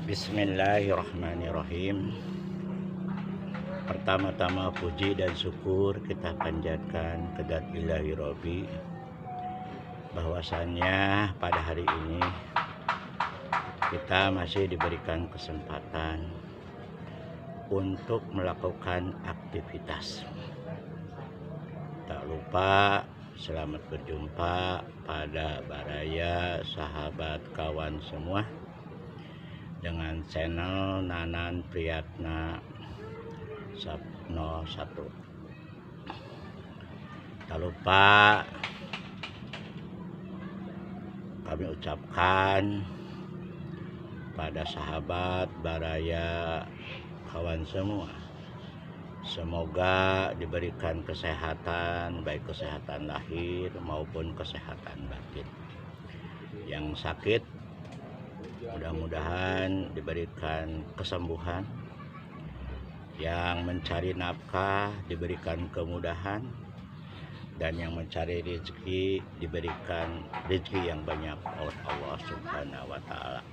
Bismillahirrahmanirrahim. Pertama-tama puji dan syukur kita panjatkan kepada Ilahi Robbi, bahwasannya pada hari ini kita masih diberikan kesempatan untuk melakukan aktivitas. Tak lupa selamat berjumpa pada Baraya, sahabat, kawan semua, dengan channel Nanan Priyatna 01. Tak lupa kami ucapkan pada sahabat Baraya, kawan semua, semoga diberikan kesehatan, baik kesehatan lahir maupun kesehatan batin. Yang sakit mudah-mudahan diberikan kesembuhan, yang mencari nafkah diberikan kemudahan, dan yang mencari rezeki diberikan rezeki yang banyak oleh Allah Subhanahu wa Ta'ala.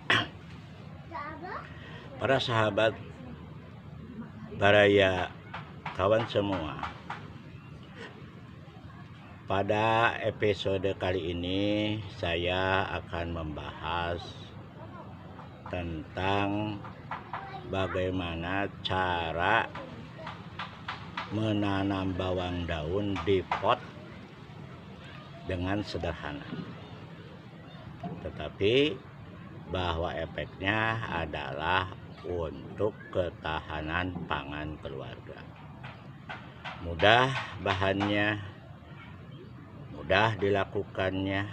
Para sahabat Baraya, kawan semua, pada episode kali ini saya akan membahas tentang bagaimana cara menanam bawang daun di pot dengan sederhana, tetapi bahwa efeknya adalah untuk ketahanan pangan keluarga. Mudah bahannya, mudah dilakukannya,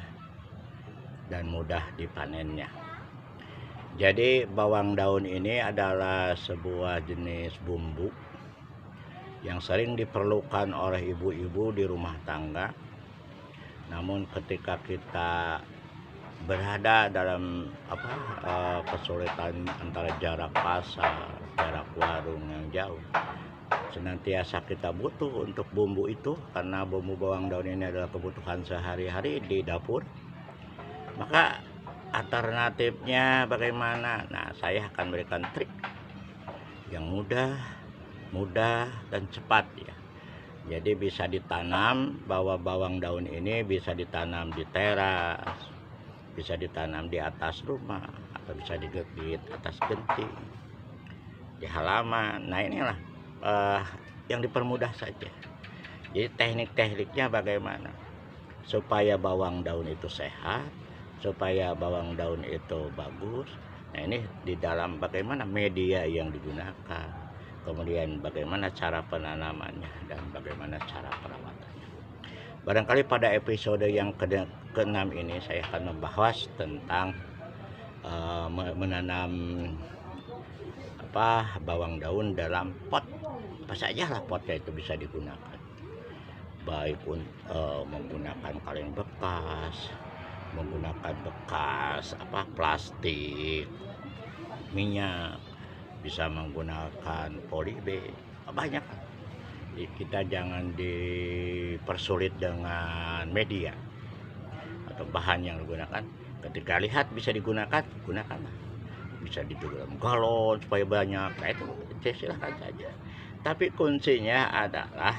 dan mudah dipanennya. Jadi bawang daun ini adalah sebuah jenis bumbu yang sering diperlukan oleh ibu-ibu di rumah tangga. Namun ketika kita berada dalam kesulitan antara jarak pasar, jarak warung yang jauh, senantiasa kita butuh untuk bumbu itu, karena bumbu bawang daun ini adalah kebutuhan sehari-hari di dapur. Maka alternatifnya bagaimana? Nah, saya akan berikan trik yang mudah dan cepat ya. Jadi bisa ditanam, bahwa bawang daun ini bisa ditanam di teras, bisa ditanam di atas rumah, atau bisa di atas genting, di halaman. Nah, inilah yang dipermudah saja. Jadi teknik-tekniknya bagaimana supaya bawang daun itu sehat, supaya bawang daun itu bagus. Nah, ini di dalam bagaimana media yang digunakan, kemudian bagaimana cara penanamannya, dan bagaimana cara perawatannya. Barangkali pada episode yang ke-6 ini saya akan membahas tentang menanam bawang daun dalam pot. Apa saja lah potnya itu bisa digunakan, baik menggunakan kaleng bekas, menggunakan bekas plastik, minyak, bisa menggunakan polybag, banyak. Jadi kita jangan dipersulit dengan media atau bahan yang digunakan. Ketika lihat bisa digunakan, gunakanlah. Bisa di dalam galon supaya banyak, nah itu silahkan saja. Tapi kuncinya adalah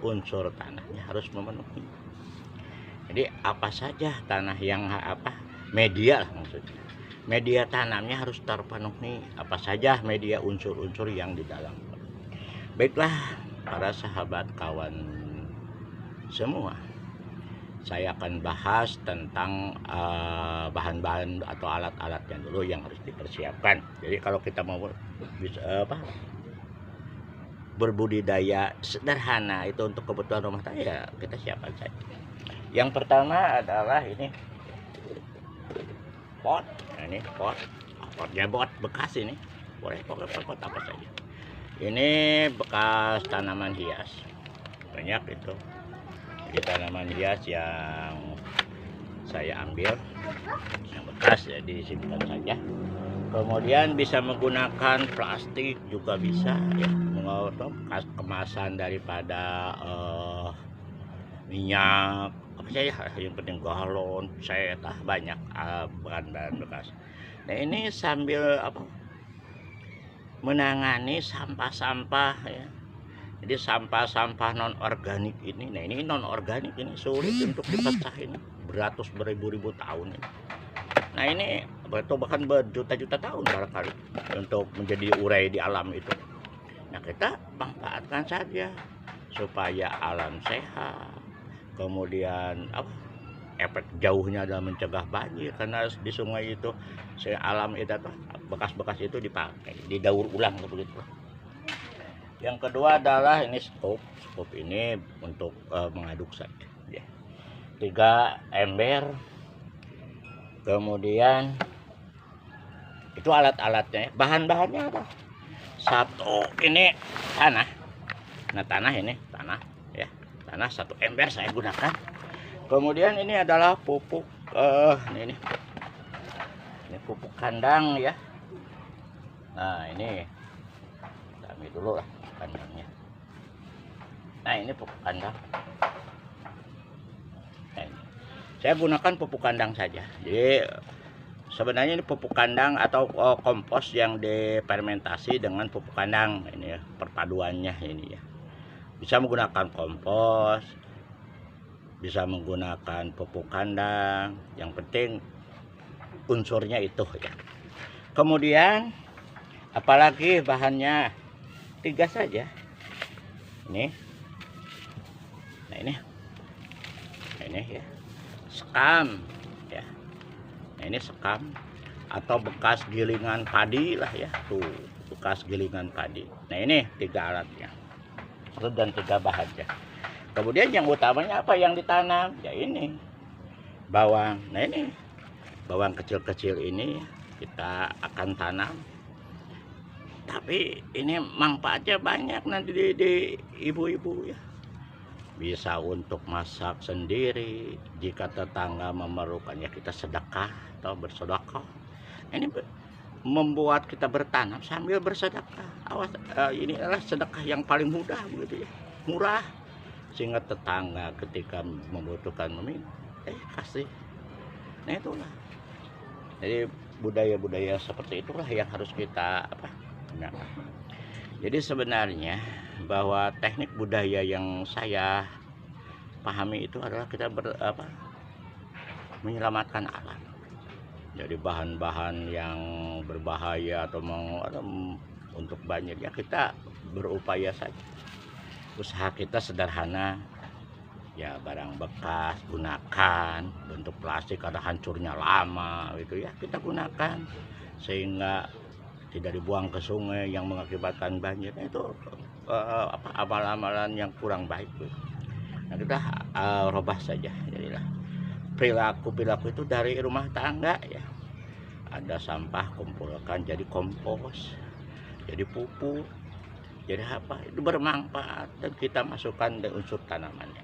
unsur tanahnya harus memenuhi. Jadi apa saja tanah yang media lah maksudnya. Media tanamnya harus terpenuhi, apa saja media unsur-unsur yang di dalam. Baiklah para sahabat, kawan semua, saya akan bahas tentang bahan-bahan atau alat-alatnya dulu yang harus dipersiapkan. Jadi kalau kita mau berbudidaya sederhana itu untuk kebutuhan rumah tangga, ya kita siapkan saja. Yang pertama adalah ini pot. Nah, ini potnya pot bekas, ini boleh pokoknya pot apa saja. Ini bekas tanaman hias, banyak itu. Jadi tanaman hias yang saya ambil yang bekas ya disimpan saja. Kemudian bisa menggunakan plastik juga bisa ya, kemasan daripada minyak apa saja yang penting galon, set, banyak bahan-bahan bekas. Nah ini sambil apa, menangani sampah-sampah ya. Jadi sampah-sampah non organik ini, nah ini non organik ini sulit untuk dipecahin, beratus beribu-ribu tahun ini. Nah ini atau bahkan berjuta-juta tahun barangkali untuk menjadi urai di alam itu. Nah kita manfaatkan saja supaya alam sehat. Kemudian apa, efek jauhnya adalah mencegah banjir, karena di sungai itu alam itu bekas-bekas itu dipakai, didaur ulang begitu. Yang kedua adalah ini skop ini untuk mengaduk saja ya. 3 ember, kemudian itu alat-alatnya, bahan-bahannya apa, satu ini tanah. Nah tanah ini tanah ya, tanah 1 ember saya gunakan. Kemudian ini adalah pupuk ini pupuk kandang ya. Nah ini kami dulu lah kandangnya. Nah ini pupuk kandang. Nah, ini. Saya gunakan pupuk kandang saja. Jadi sebenarnya ini pupuk kandang atau kompos yang difermentasi dengan pupuk kandang ini ya, perpaduannya ini ya. Bisa menggunakan kompos, bisa menggunakan pupuk kandang, yang penting unsurnya itu ya. Kemudian apalagi bahannya 3 saja ini. Nah ini ya, sekam ya. Nah ini sekam atau bekas gilingan padi lah ya, tuh bekas gilingan padi. Nah ini 3 alatnya dan 3 bahannya. Kemudian yang utamanya apa yang ditanam ya, ini bawang. Nah ini bawang kecil-kecil ini kita akan tanam, tapi ini manfaatnya banyak nanti di ibu-ibu ya. Bisa untuk masak sendiri, jika tetangga memerlukannya kita sedekah atau bersedekah. Ini membuat kita bertanam sambil bersedekah. Awas, ini adalah sedekah yang paling mudah begitu ya, murah, sehingga tetangga ketika membutuhkan meminta kasih. Nah itulah, jadi budaya-budaya seperti itulah yang harus kita gunakan. Jadi sebenarnya bahwa teknik budaya yang saya pahami itu adalah kita menyelamatkan alam. Jadi bahan-bahan yang berbahaya atau untuk banjir ya kita berupaya saja. Usaha kita sederhana ya, barang bekas gunakan, bentuk plastik ada hancurnya lama gitu ya, kita gunakan sehingga tidak dibuang ke sungai yang mengakibatkan banjir. Itu amalan-amalan yang kurang baik. Nah kita robah saja, jadilah perilaku itu dari rumah tangga ya. Ada sampah kumpulkan jadi kompos, jadi pupuk, jadi apa, itu bermanfaat dan kita masukkan ke unsur tanamannya.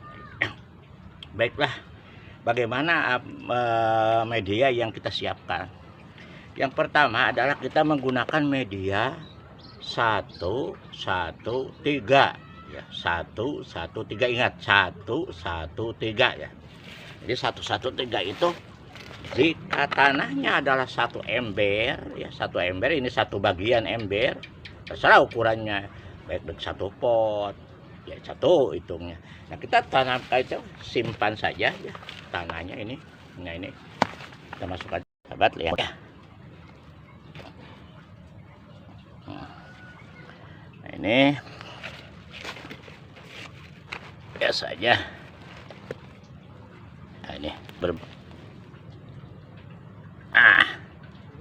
Baiklah, bagaimana media yang kita siapkan? Yang pertama adalah kita menggunakan media 113 ya, 113, ingat 113 ya. Jadi 113 itu jika tanahnya adalah 1 ember ya, 1 ember ini 1 bagian ember, terserah ukurannya, baik dari 1 pot ya, 1 hitungnya. Nah kita tanam itu simpan saja ya tanahnya ini. Nah ini kita masukkan, sahabat lihat ya. Nah ini biasa aja. Nah ini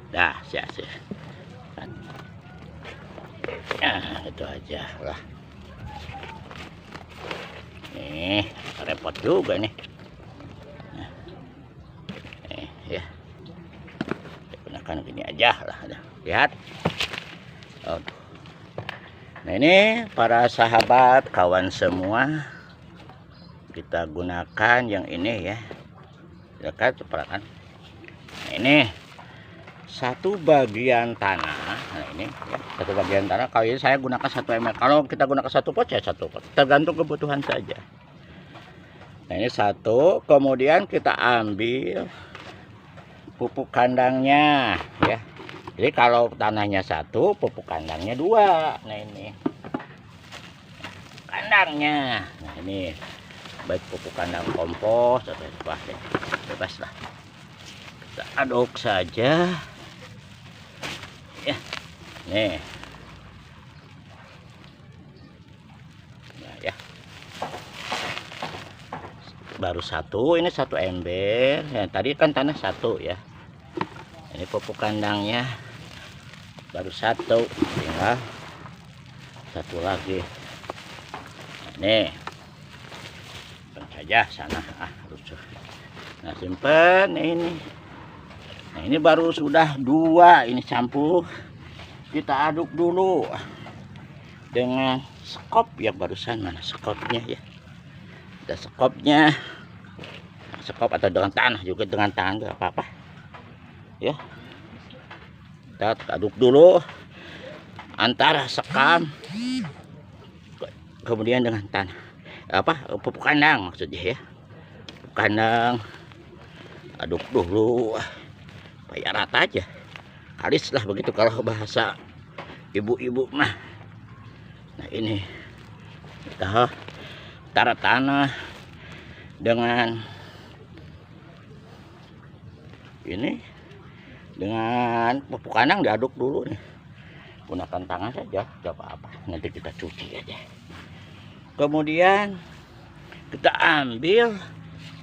dah sia-sia. Nah itu aja lah. Nih repot juga nih. Nah, ya gunakan gini aja lah. Lihat. Aduh. Nah ini para sahabat kawan semua, kita gunakan yang ini ya, dekat kan. Nah ini 1 bagian tanah. Nah ini ya, 1 bagian tanah. Kalau ini saya gunakan 1 ember. Kalau kita gunakan 1 pot ya 1 pot, tergantung kebutuhan saja. Nah ini satu, kemudian kita ambil pupuk kandangnya ya. Jadi kalau tanahnya satu, pupuk kandangnya dua. Nah ini kandangnya. Nah ini baik pupuk kandang kompos atau apa, bebas lah. Kita aduk saja ya. Nih. Nah, ya. Baru satu, ini satu ember. Ya, tadi kan tanah satu ya. Ini pupuk kandangnya baru satu, tinggal satu lagi. Nih, simpan saja sana, rusuh. Nah simpan ini. Nah ini baru sudah dua, ini campur. Kita aduk dulu dengan skop yang barusan. Mana skopnya ya? Ada skopnya, skop atau dengan tanah juga, dengan tangan gak apa-apa ya. Kita aduk dulu antara sekam kemudian dengan tanah, pupuk kandang maksudnya ya, pupuk kandang. Aduk dulu supaya rata aja, halis lah begitu kalau bahasa ibu-ibu mah. Nah ini kita taruh tanah dengan ini, dengan pupuk kandang diaduk dulu nih. Gunakan tangan saja, gak apa-apa, nanti kita cuci aja. Kemudian kita ambil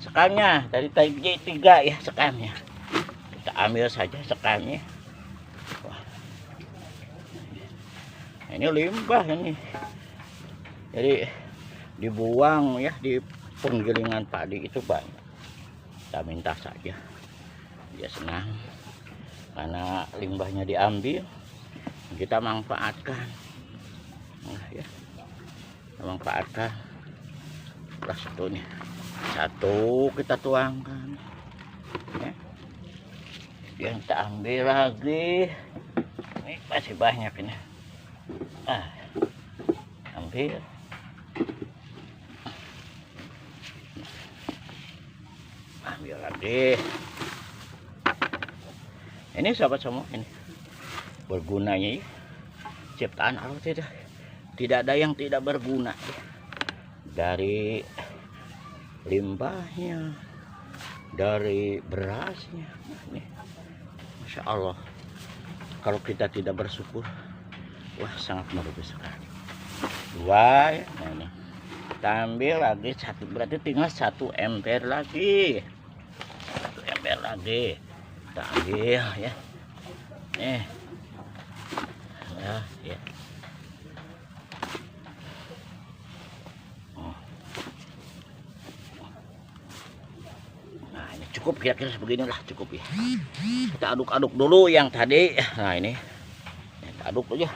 sekamnya dari tadi 3 ya, sekamnya kita ambil saja sekamnya. Wah. Ini limbah ini, jadi dibuang ya di penggilingan padi itu banyak. Kita minta saja, dia senang karena limbahnya diambil, kita manfaatkan. Nah ya, kita manfaatkan. Lah satunya, satu kita tuangkan ya. Yang kita ambil lagi, ini masih banyak ini. Ambil. Ambil lagi. Ini sahabat semua, ini bergunanya ya. Ciptaan Allah tidak ada yang tidak berguna ya. Dari limbahnya, dari berasnya, nih, Masya Allah. Kalau kita tidak bersyukur, wah sangat merugi sekali. Dua ya, nah ini kita ambil lagi satu, berarti tinggal satu ember lagi, satu ember lagi kita ambil ya. Nih ya. Nah ini cukup, kira-kira beginilah cukup ya. Kita aduk-aduk dulu yang tadi. Nah ini kita aduk aja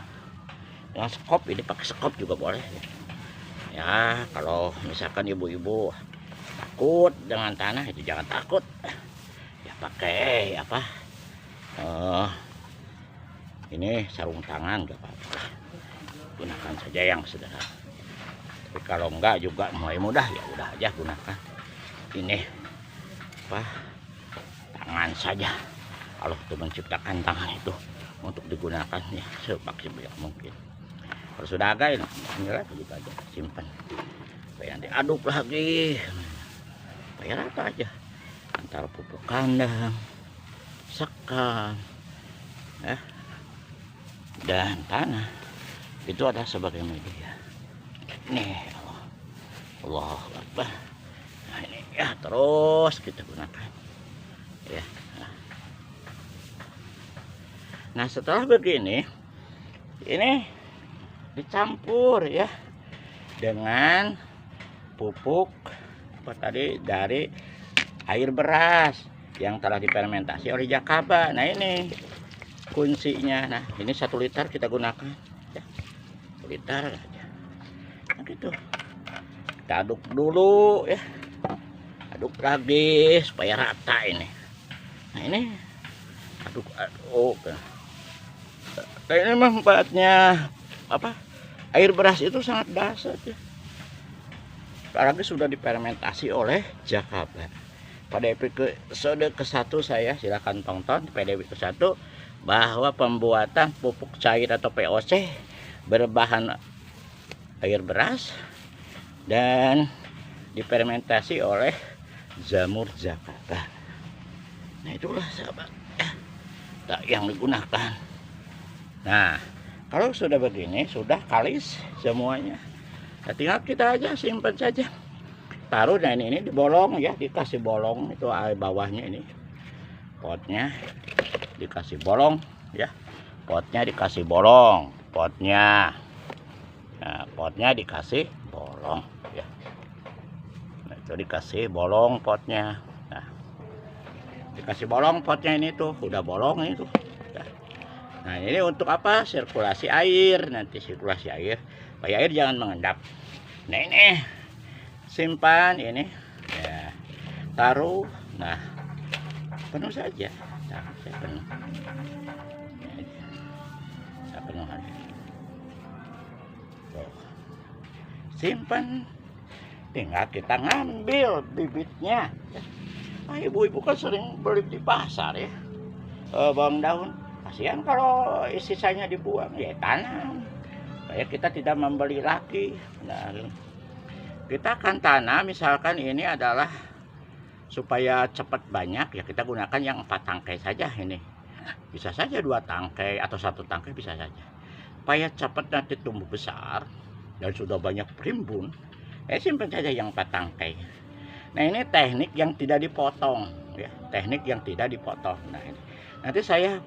dengan skop. Ini pakai skop juga boleh ya. Kalau misalkan ibu-ibu takut dengan tanah, itu jangan takut ya, pakai apa, ini sarung tangan gak apa-apa, gunakan saja yang sederhana. Tapi kalau enggak juga mulai mudah, ya udah aja gunakan ini apa, tangan saja. Allah tuh menciptakan tangan itu untuk digunakan ya semaksimal mungkin. Kalau sudah agak ini lagi gitu aja, simpan supaya nanti aduk lagi supaya rata aja antara pupuk kandang, sekam ya, dan tanah. Itu ada sebagai media. Nih Allah Akbar. Nah ini ya, terus kita gunakan ya. Nah setelah begini, ini dicampur ya dengan pupuk apa tadi, dari air beras yang telah difermentasi oleh Jakaba. Nah ini kuncinya. Nah ini 1 liter kita gunakan ya, 1 liter aja. Nah gitu, kita aduk dulu ya, aduk lagi supaya rata ini. Nah ini aduk. Nah ini manfaatnya apa, air beras itu sangat dahsyat ya. apalagi sudah difermentasi oleh Jakaba. Pada episode ke-1 saya silakan tonton pada episode ke-1 bahwa pembuatan pupuk cair atau POC berbahan air beras dan difermentasi oleh jamur Jakaba. Nah itulah sahabat yang digunakan. Nah kalau sudah begini, sudah kalis semuanya, nah, tinggal kita aja simpan saja, taruh. Nah ini dibolong ya, dikasih bolong itu bawahnya, ini potnya dikasih bolong ya, potnya dikasih bolong, potnya, nah potnya dikasih bolong ya, nah, itu dikasih bolong potnya. Nah dikasih bolong potnya, ini tuh udah bolong ini tuh. Nah ini untuk apa? Sirkulasi air, nanti sirkulasi air supaya air jangan mengendap. Nah ini simpan ini ya, taruh. Nah penuh saja, nah, saya penuh, saya penuh aja. Tuh. Simpan, tinggal kita ngambil bibitnya. Nah, ibu-ibu kan sering beli di pasar ya, bawang daun. Kasihan kalau sisanya dibuang, ya tanam. Kayak kita tidak membeli lagi. Nah, kita akan tanam, misalkan ini adalah supaya cepat banyak ya, kita gunakan yang 4 tangkai saja ini. Bisa saja 2 tangkai atau 1 tangkai bisa saja. Supaya cepat nanti tumbuh besar dan sudah banyak primbun, simpan saja yang 4 tangkai. Nah ini teknik yang tidak dipotong ya, teknik yang tidak dipotong. Nah ini nanti saya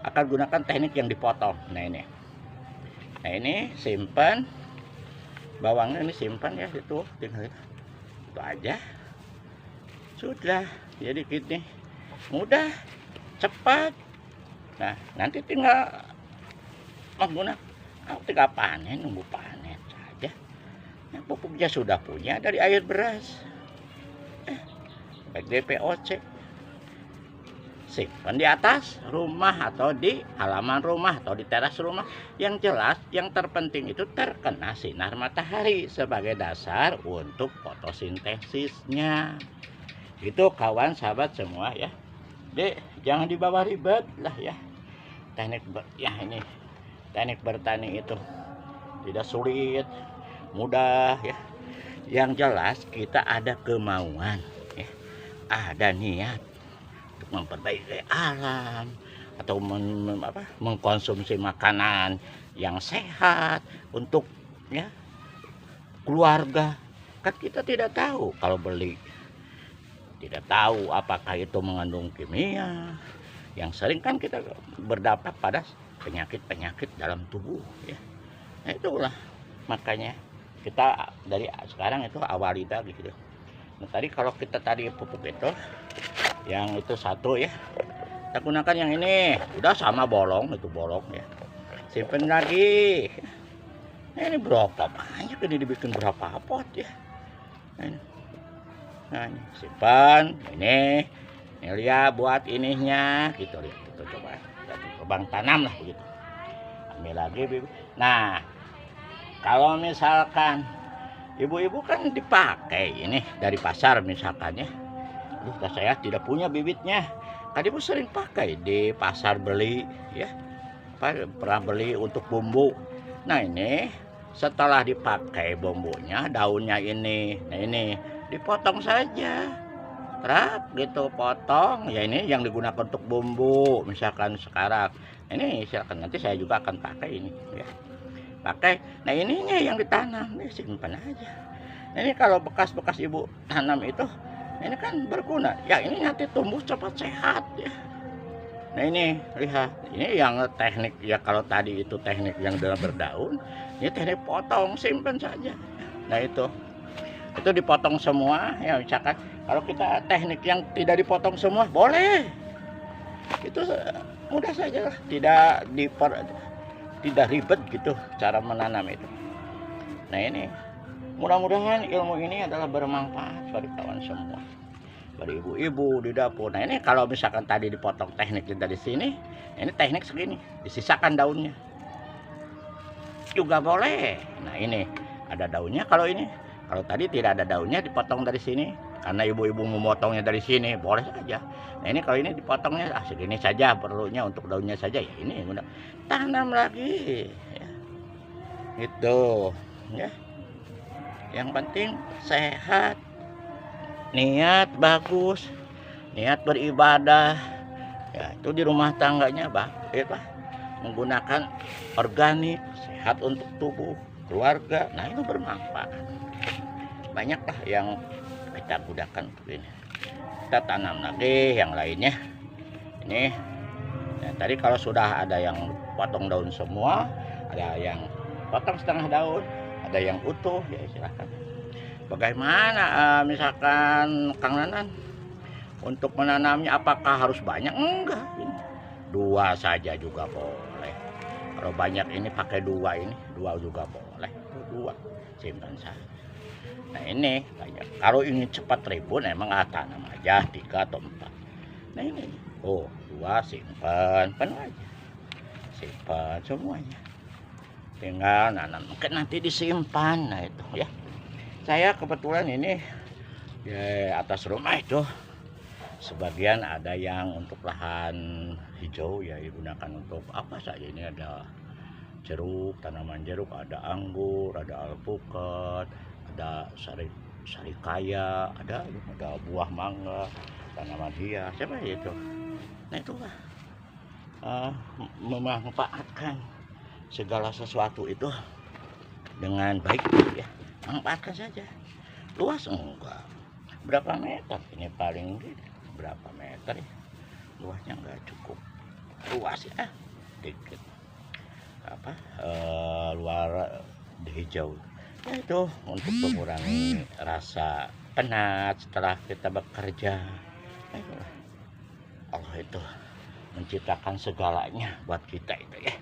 akan gunakan teknik yang dipotong. Nah ini simpan bawangnya, ini simpan ya, itu tinggal itu aja sudah. Jadi gini mudah, cepat. Nah nanti tinggal menggunakan, tinggal panen, nunggu panen saja. Nah, pupuknya sudah punya dari air beras, baik dari POC. Simpan di atas rumah atau di halaman rumah atau di teras rumah. Yang jelas yang terpenting itu terkena sinar matahari sebagai dasar untuk fotosintesisnya. Itu kawan sahabat semua ya. Jadi jangan dibawa ribet lah ya. Teknik ya ini teknik bertani itu tidak sulit, mudah ya. Yang jelas kita ada kemauan ya, ada niat memperbaiki alam atau mengkonsumsi makanan yang sehat untuk ya keluarga. Kan kita tidak tahu kalau beli, tidak tahu apakah itu mengandung kimia yang sering kan kita berdampak pada penyakit-penyakit dalam tubuh ya. Nah itulah makanya kita dari sekarang itu awali tadi gitu. Nah tadi kalau kita tadi pupuk itu yang itu 1 ya, kita gunakan yang ini udah sama bolong, itu bolong ya, simpen lagi. Nah, ini berapa banyak ini, dibikin berapa pot ya. Nah ini simpan, ini lihat buat ininya gitu, lihat kita coba lubang tanam lah begitu, ambil lagi. Nah kalau misalkan ibu-ibu kan dipakai ini dari pasar misalkan ya, saya tidak punya bibitnya, kan ibu sering pakai di pasar beli ya, pernah beli untuk bumbu. Nah ini setelah dipakai bumbunya, daunnya ini, nah ini dipotong saja, rap gitu, potong ya. Ini yang digunakan untuk bumbu misalkan sekarang ini, misalkan nanti saya juga akan pakai ini ya, pakai. Nah ininya yang ditanam, ini simpan aja. Nah, ini kalau bekas-bekas ibu tanam itu ini kan berguna ya, ini nanti tumbuh cepat sehat ya. Nah ini lihat, ini yang teknik ya, kalau tadi itu teknik yang dalam berdaun, ini teknik potong, simpan saja. Nah itu dipotong semua ya. Misalkan kalau kita teknik yang tidak dipotong semua boleh, itu mudah saja lah, tidak ribet gitu cara menanam itu. Nah ini mudah-mudahan ilmu ini adalah bermanfaat bagi kawan semua, bagi ibu-ibu di dapur. Nah ini kalau misalkan tadi dipotong teknik dari sini, ini teknik segini, disisakan daunnya juga boleh. Nah ini ada daunnya, kalau ini Kalau tadi tidak ada daunnya dipotong dari sini, karena ibu-ibu memotongnya dari sini boleh saja. Nah ini kalau ini dipotongnya segini saja, perlunya untuk daunnya saja ya ini udah tanam lagi ya. Gitu ya. Yang penting sehat, niat bagus, niat beribadah ya, itu di rumah tangganya menggunakan organik, sehat untuk tubuh keluarga. Nah itu bermanfaat, banyaklah yang kita gunakan untuk ini. Kita tanam lagi yang lainnya ini ya. Tadi kalau sudah ada yang potong daun semua, ada yang potong setengah daun, ada yang utuh ya silahkan. Bagaimana misalkan Kang Nanan untuk menanamnya, apakah harus banyak? Enggak, ini 2 saja juga boleh. Kalau banyak ini pakai 2 ini, 2 juga boleh. 2 simpan saja. Nah ini banyak. Kalau ingin cepat rimbun emang tanam aja 3 atau 4. Nah ini 2 simpan penuh aja, simpan semuanya. Tinggal nanam, mungkin nanti disimpan. Nah itu ya. Saya kebetulan ini di atas rumah itu sebagian ada yang untuk lahan hijau ya, digunakan untuk apa saja. Ini ada jeruk, tanaman jeruk, ada anggur, ada alpukat, ada sarikaya, ada buah mangga, tanaman hias, siapa itu. Nah itulah memanfaatkan segala sesuatu itu dengan baik ya. Manfaatkan saja. Luas enggak, berapa meter ini paling berapa meter ya, luasnya enggak cukup luas ya, dikit luar hijau ya, itu untuk mengurangi rasa penat setelah kita bekerja. Allah itu menciptakan segalanya buat kita itu ya,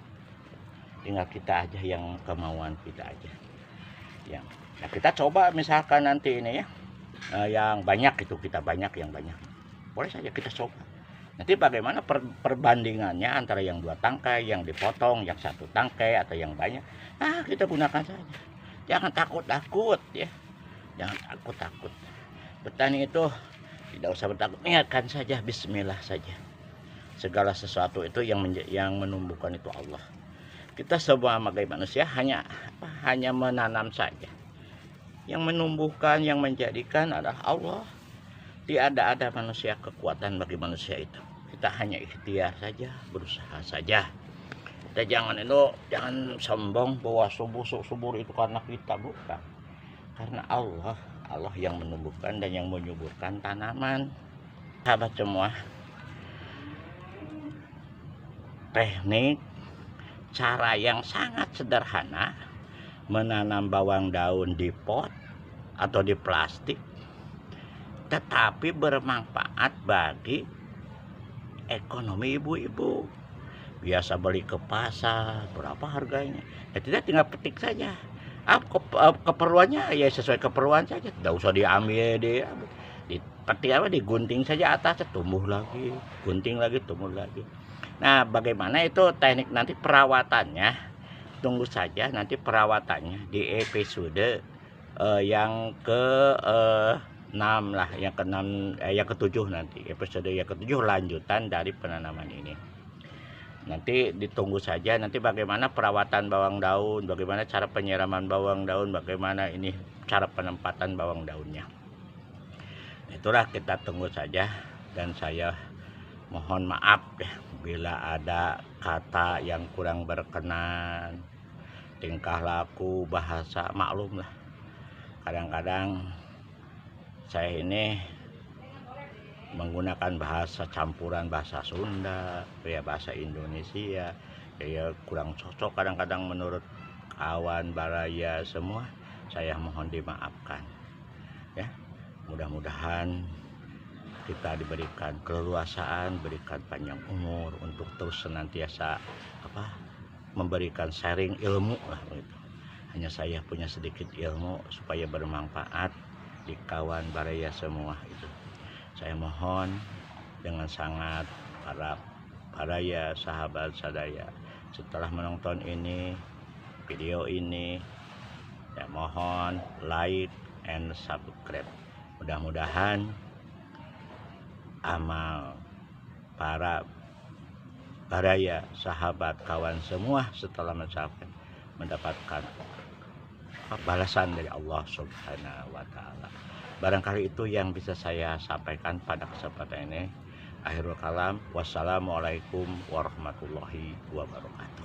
tinggal kita aja yang kemauan kita aja yang. Nah kita coba misalkan nanti ini ya, yang banyak itu kita yang banyak boleh saja kita coba. Nanti bagaimana perbandingannya antara yang 2 tangkai, yang dipotong, yang 1 tangkai atau yang banyak. Nah kita gunakan saja. Jangan takut-takut ya, jangan takut-takut. Petani itu tidak usah bertakut, niatkan saja, bismillah saja. Segala sesuatu itu yang menumbuhkan itu Allah. Kita semua sebagai manusia hanya menanam saja. Yang menumbuhkan, yang menjadikan adalah Allah. Tidak ada manusia kekuatan bagi manusia itu. Kita hanya ikhtiar saja, berusaha saja. Kita jangan sombong bahwa subur itu karena kita, bukan. Karena Allah yang menumbuhkan dan yang menyuburkan tanaman. Sahabat semua, teknik cara yang sangat sederhana menanam bawang daun di pot atau di plastik, tetapi bermanfaat bagi ekonomi ibu-ibu. Biasa beli ke pasar, berapa harganya? Ya tidak, tinggal petik saja. Keperluannya ya sesuai keperluan saja, tidak usah diambil dipetik digunting saja atasnya, tumbuh lagi, gunting lagi, tumbuh lagi. Nah bagaimana itu teknik nanti perawatannya, tunggu saja nanti perawatannya di episode yang ke-6 lah, yang ke-7 nanti, episode yang ke-7 lanjutan dari penanaman ini. Nanti ditunggu saja nanti bagaimana perawatan bawang daun, bagaimana cara penyiraman bawang daun, bagaimana ini cara penempatan bawang daunnya. Itulah kita tunggu saja, dan saya mohon maaf ya bila ada kata yang kurang berkenan, tingkah laku, bahasa, maklum lah. Kadang-kadang saya ini menggunakan bahasa campuran bahasa Sunda, ya bahasa Indonesia, ya kurang cocok kadang-kadang menurut kawan baraya semua. Saya mohon dimaafkan ya. Mudah-mudahan kita diberikan keleluasaan, berikan panjang umur untuk terus senantiasa memberikan sharing ilmu lah begitu. Hanya saya punya sedikit ilmu supaya bermanfaat di kawan baraya semua itu. Saya mohon dengan sangat para baraya, sahabat sadaya, setelah menonton ini video ini ya, mohon like and subscribe. Mudah-mudahan amal para baraya, sahabat, kawan semua setelah mendapatkan balasan dari Allah Subhanahu wa Ta'ala. Barangkali itu yang bisa saya sampaikan pada kesempatan ini. Akhirul kalam, wassalamualaikum warahmatullahi wabarakatuh.